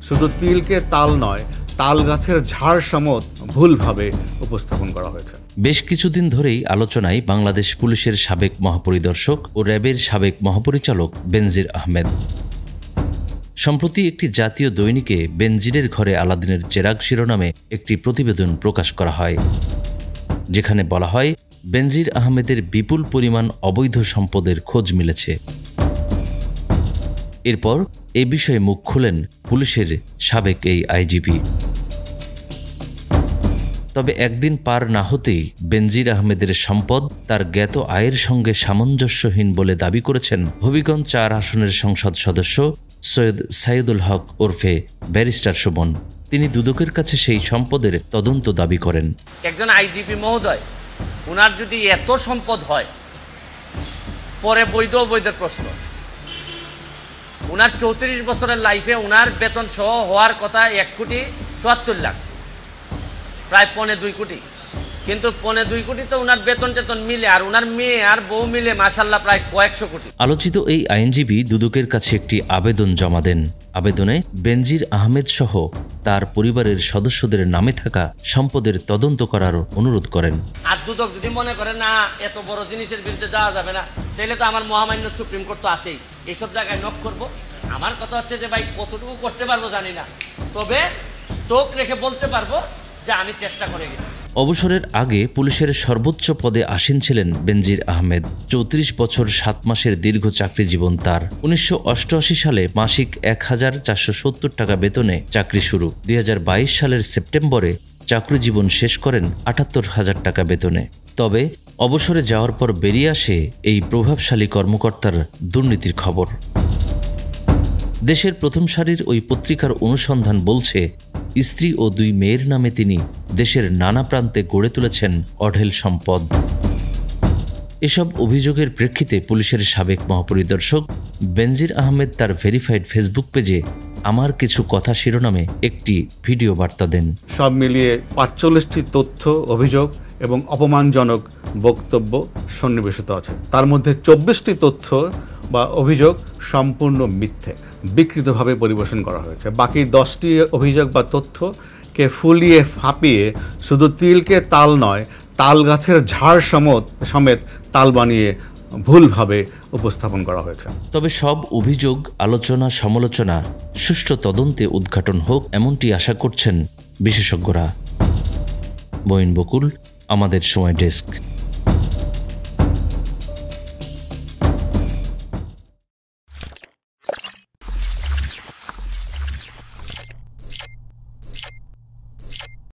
শুধু তিলকে তাল নয়, তাল গাছের ঝাড় সমেত ভুলভাবে উপস্থাপন করা হয়েছে। বেশ কিছুদিন ধরেই আলোচনায় বাংলাদেশ পুলিশের সাবেক মহাপরিদর্শক ও র্যাবের সাবেক মহাপরিচালক বেনজির আহমেদ। সম্প্রতি একটি জাতীয় দৈনিকে বেনজিরের ঘরে আলাদিনের চেরাগ শিরোনামে একটি প্রতিবেদন প্রকাশ করা হয়, যেখানে বলা হয় বেনজির আহমেদের বিপুল পরিমাণ অবৈধ সম্পদের খোঁজ মিলেছে। এরপর এ বিষয়ে মুখ খুলেন পুলিশের সাবেক এই আইজিপি। তবে একদিন পার না হতেই বেনজির আহমেদের সম্পদ তার জ্ঞাত আয়ের সঙ্গে সামঞ্জস্যহীন বলে দাবি করেছেন হবিগঞ্জ ৪ আসনের সংসদ সদস্য সৈয়দ সাইদুল হক ওরফে ব্যারিস্টার সুমন। তিনি দুদকের কাছে সেই সম্পদের তদন্ত দাবি করেন। একজন আইজিপি মহোদয়, উনার যদি এত সম্পদ হয়, পরে বৈধ অবৈধের প্রশ্ন। উনার ৩৪ বছরের লাইফে উনার বেতন সহ হওয়ার কথা ১,৭৪,০০,০০০, প্রায় ১.২ কোটি। কিন্তু ১.২ কোটি তো উনার বেতন টেতন মিলে, আর উনার মেয়ে আর বউ মিলে মাশাআল্লাহ প্রায় কয়েকশো কোটি। আলোচিত এই আইনজীবী দুদকের কাছে একটি আবেদন জমা দেন। আবেদনে বেনজির আহমেদ সহ তার পরিবারের সদস্যদের নামে থাকা সম্পদের তদন্ত করার অনুরোধ করেন। আর দুদক যদি মনে করে না এত বড় জিনিসের বিরুদ্ধে যাওয়া যাবে না, তাহলে তো আমার মহামান্য সুপ্রিম কোর্ট তো আছেই, এইসব জায়গায় নক করব। আমার কথা হচ্ছে যে ভাই কতটুকু করতে পারবো জানি না, তবে চোখ রেখে বলতে পারবো যে আমি চেষ্টা করে গেছি। অবসরের আগে পুলিশের সর্বোচ্চ পদে আসীন ছিলেন বেনজির আহমেদ। ৩৪ বছর ৭ মাসের দীর্ঘ চাকরি জীবন তার। ১৯৮৮ সালে মাসিক ১,৪৭০ টাকা বেতনে চাকরি শুরু। ২০২২ সালের সেপ্টেম্বরে চাকরি জীবন শেষ করেন ৭৮,০০০ টাকা বেতনে। তবে অবসরে যাওয়ার পর বেরিয়ে আসে এই প্রভাবশালী কর্মকর্তার দুর্নীতির খবর। দেশের প্রথম সারির ওই পত্রিকার অনুসন্ধান বলছে, স্ত্রী ও ২ মেয়ের নামে তিনি দেশের নানা প্রান্তে গড়ে তুলেছেন অঢেল সম্পদ। এসব অভিযোগের প্রেক্ষিতে পুলিশের সাবেক মহাপরিদর্শক বেনজির আহমেদ তার ভেরিফাইড ফেসবুক পেজে আমার কিছু কথা শিরোনামে একটি ভিডিও বার্তা দেন। সব মিলিয়ে ৪৫টি তথ্য, অভিযোগ এবং অপমানজনক বক্তব্য সন্নিবেশিত আছে। তার মধ্যে ২৪টি তথ্য বা অভিযোগ সম্পূর্ণ মিথ্যে, বিকৃতভাবে পরিবেশন করা হয়েছে। বাকি 10টি অভিযোগ বা তথ্যকে ফুলিয়ে ফাঁপিয়ে শুধু তিলকে তাল নয়, তাল গাছের ঝাড় সমেত তাল বানিয়ে ভুলভাবে উপস্থাপন করা হয়েছে। তবে সব অভিযোগ, আলোচনা, সমালোচনা সুষ্ঠু তদন্তে উদ্ঘাটন হোক, এমনটি আশা করছেন বিশেষজ্ঞরা। মঈন বকুল, আমাদের সময় ডেস্ক।